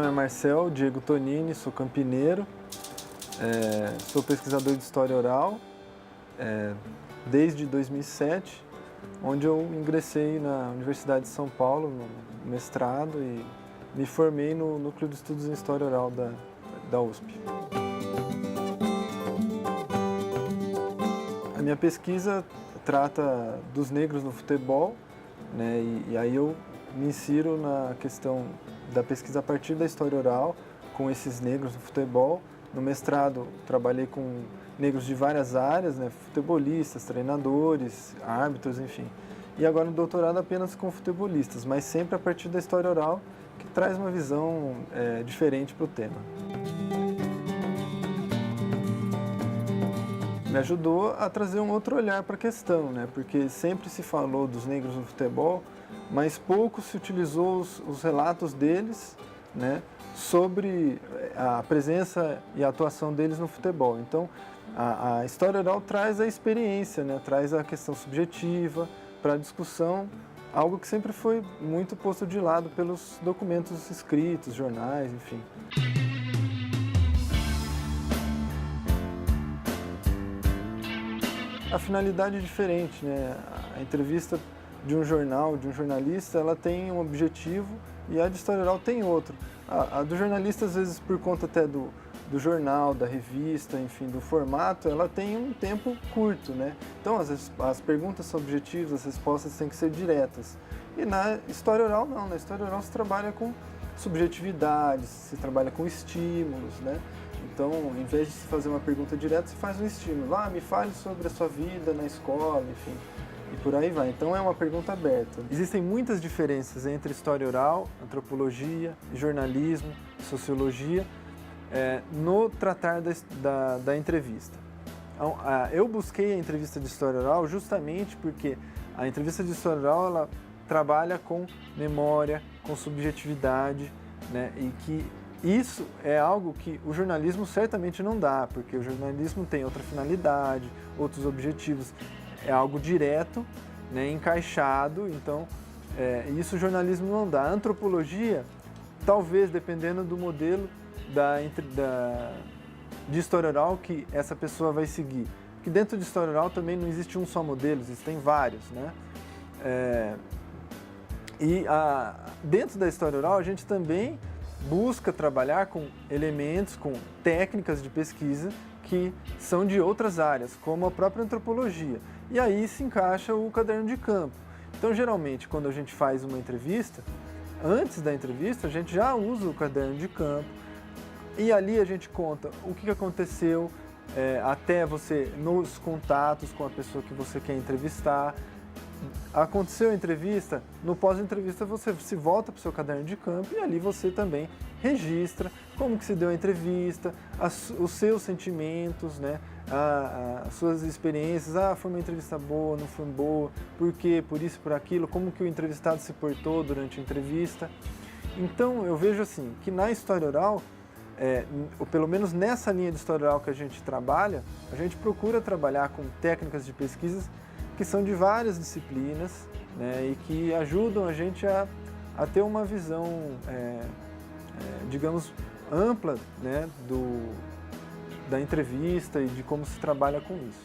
nome é Marcel Diego Tonini, sou campineiro, sou pesquisador de história oral desde 2007, onde eu ingressei na Universidade de São Paulo, no mestrado, e me formei no Núcleo de Estudos em História Oral da USP. A minha pesquisa trata dos negros no futebol, né, e aí eu me insiro na questão da pesquisa a partir da história oral, com esses negros no futebol. No mestrado, trabalhei com negros de várias áreas, né, futebolistas, treinadores, árbitros, enfim. E agora no doutorado apenas com futebolistas, mas sempre a partir da história oral, que traz uma visão diferente para o tema. Me ajudou a trazer um outro olhar para a questão, né? Porque sempre se falou dos negros no futebol, mas pouco se utilizou os relatos deles, né, sobre a presença e a atuação deles no futebol. Então, a história oral traz a experiência, né, traz a questão subjetiva para a discussão, algo que sempre foi muito posto de lado pelos documentos escritos, jornais, enfim. A finalidade é diferente, né? A entrevista de um jornal, de um jornalista, ela tem um objetivo e a de história oral tem outro. A do jornalista, às vezes, por conta até do jornal, da revista, enfim, do formato, ela tem um tempo curto, né? Então, as perguntas são objetivas, as respostas têm que ser diretas. E na história oral, não. Na história oral, se trabalha com subjetividades, se trabalha com estímulos, né? Então, em vez de se fazer uma pergunta direta, se faz um estímulo. Me fale sobre a sua vida na escola, enfim, e por aí vai. Então, é uma pergunta aberta. Existem muitas diferenças entre história oral, antropologia, jornalismo, sociologia, no tratar da entrevista. Então, eu busquei a entrevista de história oral justamente porque a entrevista de história oral, ela trabalha com memória, com subjetividade, né, e que isso é algo que o jornalismo certamente não dá, porque o jornalismo tem outra finalidade, outros objetivos, é algo direto, né, encaixado, então isso o jornalismo não dá. A antropologia, talvez, dependendo do modelo de história oral que essa pessoa vai seguir. Porque dentro de história oral também não existe um só modelo, existem vários, né? Dentro da história oral a gente também busca trabalhar com elementos, com técnicas de pesquisa que são de outras áreas, como a própria antropologia. E aí se encaixa o caderno de campo. Então, geralmente, quando a gente faz uma entrevista, antes da entrevista, a gente já usa o caderno de campo e ali a gente conta o que aconteceu até você, nos contatos com a pessoa que você quer entrevistar. Aconteceu a entrevista, no pós-entrevista você se volta para o seu caderno de campo e ali você também registra como que se deu a entrevista, os seus sentimentos, né, as suas experiências, foi uma entrevista boa, não foi boa, por quê, por isso, por aquilo, como que o entrevistado se portou durante a entrevista. Então eu vejo assim, que na história oral, ou pelo menos nessa linha de história oral que a gente trabalha, a gente procura trabalhar com técnicas de pesquisas que são de várias disciplinas, né, e que ajudam a gente a ter uma visão, digamos, ampla, né, da entrevista e de como se trabalha com isso.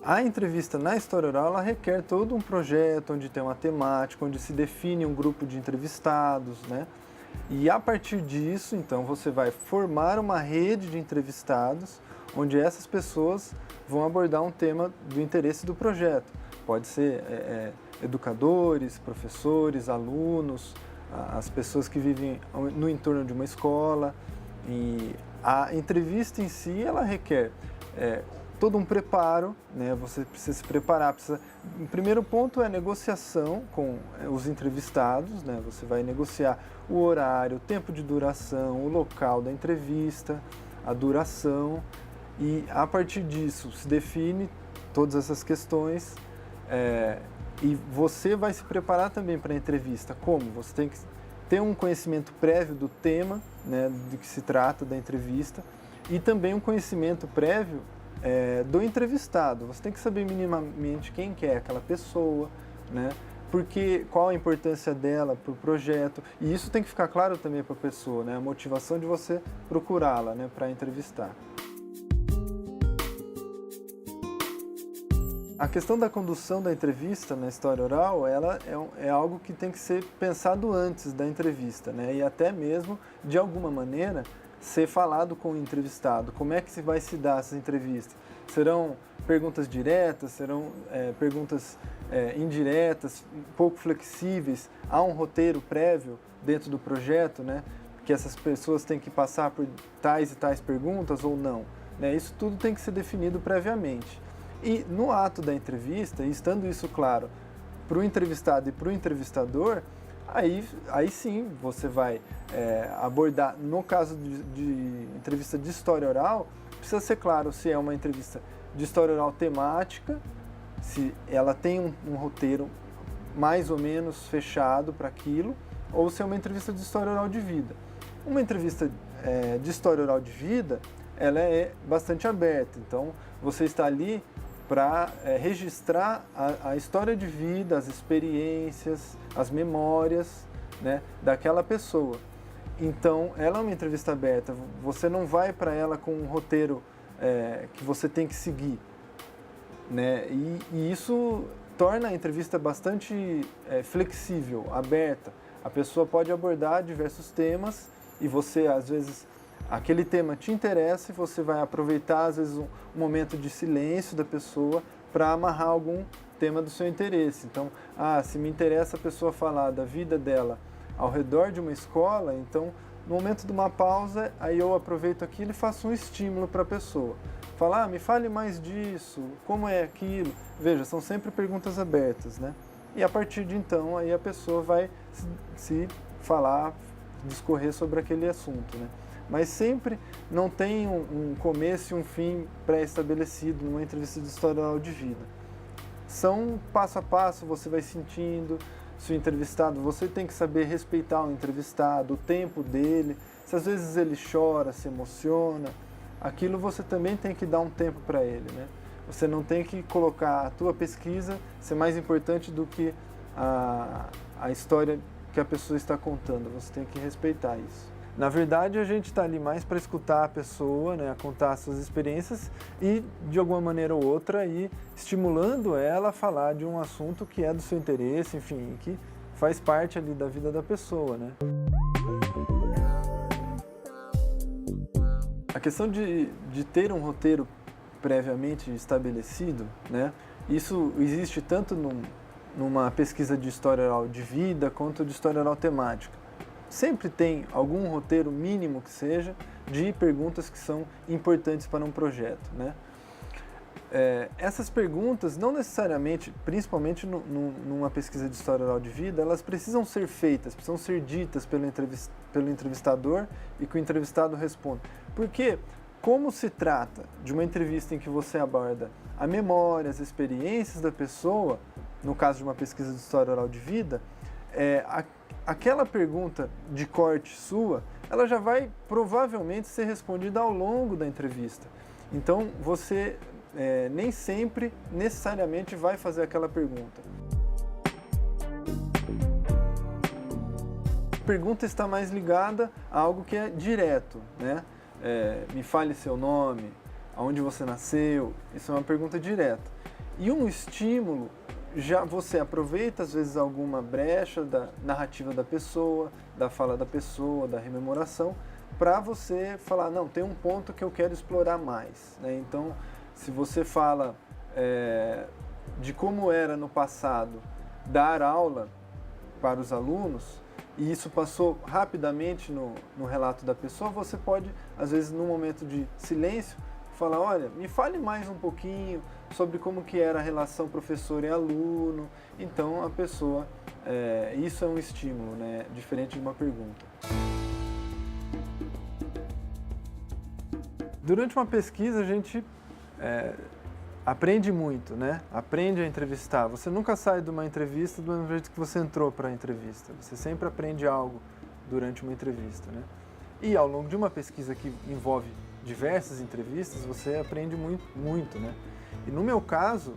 A entrevista na história oral, ela requer todo um projeto onde tem uma temática, onde se define um grupo de entrevistados, né? E a partir disso, então, você vai formar uma rede de entrevistados onde essas pessoas vão abordar um tema do interesse do projeto. Pode ser educadores, professores, alunos, as pessoas que vivem no entorno de uma escola. E a entrevista em si, ela requer todo um preparo, né? Você precisa se preparar. O primeiro ponto é a negociação com os entrevistados, né? Você vai negociar o horário, o tempo de duração, o local da entrevista, a duração. E a partir disso se define todas essas questões e você vai se preparar também para a entrevista. Como? Você tem que ter um conhecimento prévio do tema, né, de que se trata da entrevista, e também um conhecimento prévio do entrevistado. Você tem que saber minimamente quem que é aquela pessoa, né, porque qual a importância dela para o projeto, e isso tem que ficar claro também para a pessoa, né? A motivação de você procurá-la, né, para entrevistar. A questão da condução da entrevista na história oral, ela é algo que tem que ser pensado antes da entrevista, né? E até mesmo, de alguma maneira, ser falado com o entrevistado. Como é que vai se dar essas entrevistas? Serão perguntas diretas, serão perguntas indiretas, um pouco flexíveis? Há um roteiro prévio dentro do projeto, né? Que essas pessoas têm que passar por tais e tais perguntas ou não, né? Isso tudo tem que ser definido previamente. E no ato da entrevista, e estando isso claro para o entrevistado e para o entrevistador, aí sim você vai abordar, no caso de entrevista de história oral, precisa ser claro se é uma entrevista de história oral temática, se ela tem um roteiro mais ou menos fechado para aquilo, ou se é uma entrevista de história oral de vida. Uma entrevista de história oral de vida, ela é bastante aberta, então você está ali para registrar a história de vida, as experiências, as memórias, né, daquela pessoa. Então, ela é uma entrevista aberta, você não vai para ela com um roteiro que você tem que seguir, né? E isso torna a entrevista bastante flexível, aberta. A pessoa pode abordar diversos temas e você, às vezes, aquele tema te interessa e você vai aproveitar, às vezes, um momento de silêncio da pessoa para amarrar algum tema do seu interesse. Então, se me interessa a pessoa falar da vida dela ao redor de uma escola, então, no momento de uma pausa, aí eu aproveito aquilo e faço um estímulo para a pessoa. Falar, me fale mais disso, como é aquilo? Veja, são sempre perguntas abertas, né? E a partir de então, aí a pessoa vai se falar, discorrer sobre aquele assunto, né? Mas sempre não tem um começo e um fim pré-estabelecido numa entrevista de história oral de vida. São passo a passo, você vai sentindo se o entrevistado, você tem que saber respeitar o entrevistado, o tempo dele, se às vezes ele chora, se emociona, aquilo você também tem que dar um tempo para ele, né? Você não tem que colocar a tua pesquisa ser mais importante do que a história que a pessoa está contando, você tem que respeitar isso. Na verdade, a gente está ali mais para escutar a pessoa, né, contar as suas experiências e, de alguma maneira ou outra, ir estimulando ela a falar de um assunto que é do seu interesse, enfim, que faz parte ali da vida da pessoa, né? A questão de ter um roteiro previamente estabelecido, né, isso existe tanto numa pesquisa de história oral de vida quanto de história oral temática. Sempre tem algum roteiro mínimo que seja de perguntas que são importantes para um projeto, né? Essas perguntas não necessariamente, principalmente numa pesquisa de história oral de vida, elas precisam ser feitas, precisam ser ditas pelo entrevistador e que o entrevistado responda. Porque, como se trata de uma entrevista em que você aborda a memória, as experiências da pessoa, no caso de uma pesquisa de história oral de vida, aquela pergunta de corte sua, ela já vai provavelmente ser respondida ao longo da entrevista. Então, você nem sempre, necessariamente, vai fazer aquela pergunta. A pergunta está mais ligada a algo que é direto, né? Me fale seu nome, aonde você nasceu, isso é uma pergunta direta. E um estímulo, já você aproveita às vezes alguma brecha da narrativa da pessoa, da fala da pessoa, da rememoração, para você falar, não, tem um ponto que eu quero explorar mais, né? Então, se você fala de como era no passado dar aula para os alunos, e isso passou rapidamente no relato da pessoa, você pode, às vezes, num momento de silêncio, falar, olha, me fale mais um pouquinho sobre como que era a relação professor e aluno. Então, a pessoa, isso é um estímulo, né, diferente de uma pergunta. Durante uma pesquisa, a gente aprende muito, né? Aprende a entrevistar. Você nunca sai de uma entrevista do mesmo jeito que você entrou para a entrevista. Você sempre aprende algo durante uma entrevista, né? E ao longo de uma pesquisa que envolve diversas entrevistas, você aprende muito, né? E no meu caso,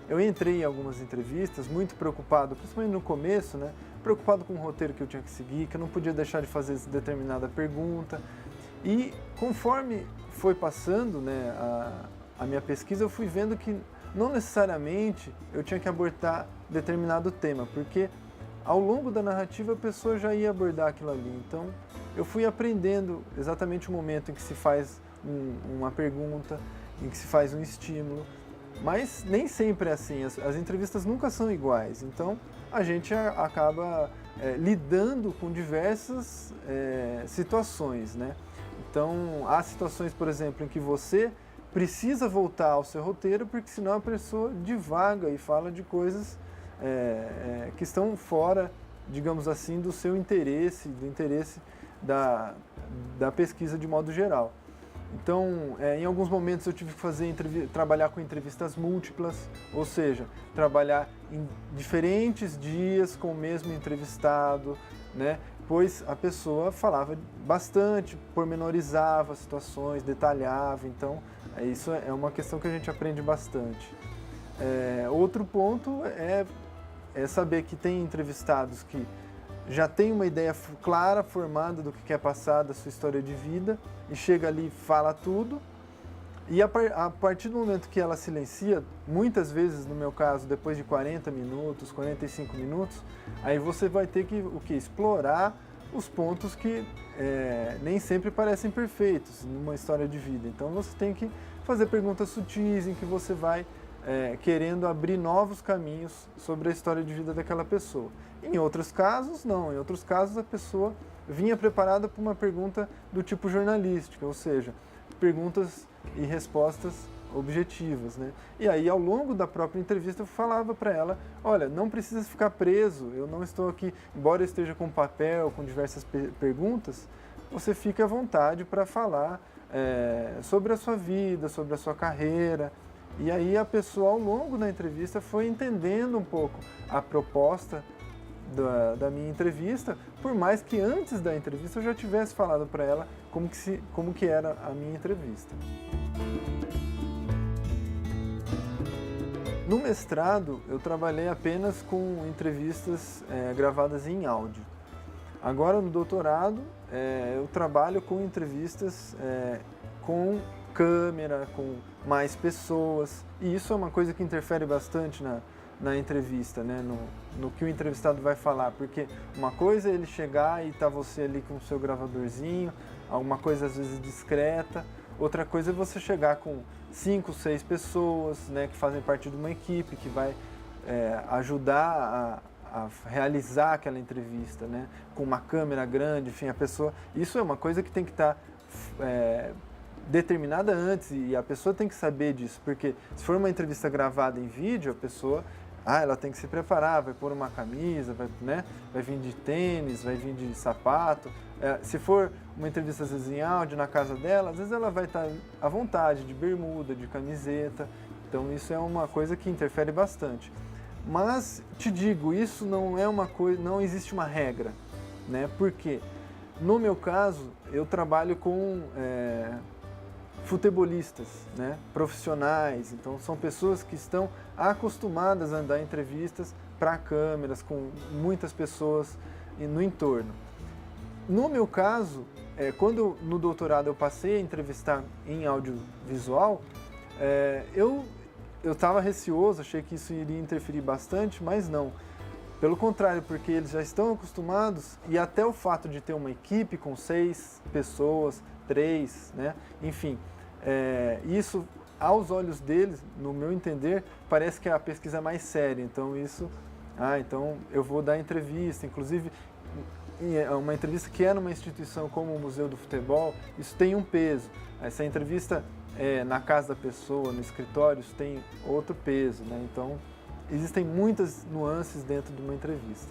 eu entrei em algumas entrevistas muito preocupado, principalmente no começo, né? Preocupado com o roteiro que eu tinha que seguir, que eu não podia deixar de fazer determinada pergunta. E conforme foi passando, né, a minha pesquisa, eu fui vendo que não necessariamente eu tinha que abordar determinado tema, porque ao longo da narrativa a pessoa já ia abordar aquilo ali. Então eu fui aprendendo exatamente o momento em que se faz uma pergunta, em que se faz um estímulo, mas nem sempre é assim, as entrevistas nunca são iguais, então a gente acaba lidando com diversas situações, né? Então há situações, por exemplo, em que você precisa voltar ao seu roteiro, porque senão a pessoa divaga e fala de coisas que estão fora, digamos assim, do seu interesse, do interesse da pesquisa de modo geral. Então, em alguns momentos eu tive que trabalhar com entrevistas múltiplas, ou seja, trabalhar em diferentes dias com o mesmo entrevistado, né? Pois a pessoa falava bastante, pormenorizava situações, detalhava, então isso é uma questão que a gente aprende bastante. Outro ponto é saber que tem entrevistados que já tem uma ideia clara, formada do que quer passar, da sua história de vida, e chega ali e fala tudo, e a partir do momento que ela silencia, muitas vezes, no meu caso, depois de 40 minutos, 45 minutos, aí você vai ter que explorar os pontos que nem sempre parecem perfeitos numa história de vida. Então você tem que fazer perguntas sutis em que você vai querendo abrir novos caminhos sobre a história de vida daquela pessoa. Em outros casos, não. Em outros casos, a pessoa vinha preparada para uma pergunta do tipo jornalística, ou seja, perguntas e respostas objetivas, né? E aí, ao longo da própria entrevista, eu falava para ela, olha, não precisa ficar preso, eu não estou aqui, embora eu esteja com papel, com diversas perguntas, você fique à vontade para falar sobre a sua vida, sobre a sua carreira. E aí a pessoa, ao longo da entrevista, foi entendendo um pouco a proposta da minha entrevista, por mais que antes da entrevista eu já tivesse falado para ela como que era a minha entrevista. No mestrado, eu trabalhei apenas com entrevistas gravadas em áudio. Agora, no doutorado, eu trabalho com entrevistas com câmera, com mais pessoas, e isso é uma coisa que interfere bastante na entrevista, né? No que o entrevistado vai falar, porque uma coisa é ele chegar e tá você ali com o seu gravadorzinho, alguma coisa às vezes discreta, outra coisa é você chegar com 5, 6 pessoas, né, que fazem parte de uma equipe, que vai ajudar a realizar aquela entrevista, né, com uma câmera grande, enfim, a pessoa... Isso é uma coisa que tem que estar determinada antes, e a pessoa tem que saber disso, porque se for uma entrevista gravada em vídeo, a pessoa ela tem que se preparar, vai pôr uma camisa, vai vir de tênis, vai vir de sapato. Se for uma entrevista às vezes em áudio na casa dela, às vezes ela vai estar à vontade, de bermuda, de camiseta. Então isso é uma coisa que interfere bastante. Mas te digo, isso não é uma coisa, não existe uma regra, né? Porque no meu caso eu trabalho com futebolistas, né, profissionais, então são pessoas que estão acostumadas a dar entrevistas para câmeras, com muitas pessoas no entorno. No meu caso, quando no doutorado eu passei a entrevistar em audiovisual, eu estava receoso, achei que isso iria interferir bastante, mas não. Pelo contrário, porque eles já estão acostumados, e até o fato de ter uma equipe com 6 pessoas, 3, né, enfim, isso, aos olhos deles, no meu entender, parece que é a pesquisa mais séria. Então então eu vou dar entrevista, inclusive uma entrevista que é numa instituição como o Museu do Futebol, isso tem um peso. Essa entrevista na casa da pessoa, no escritório, isso tem outro peso, né? Então existem muitas nuances dentro de uma entrevista.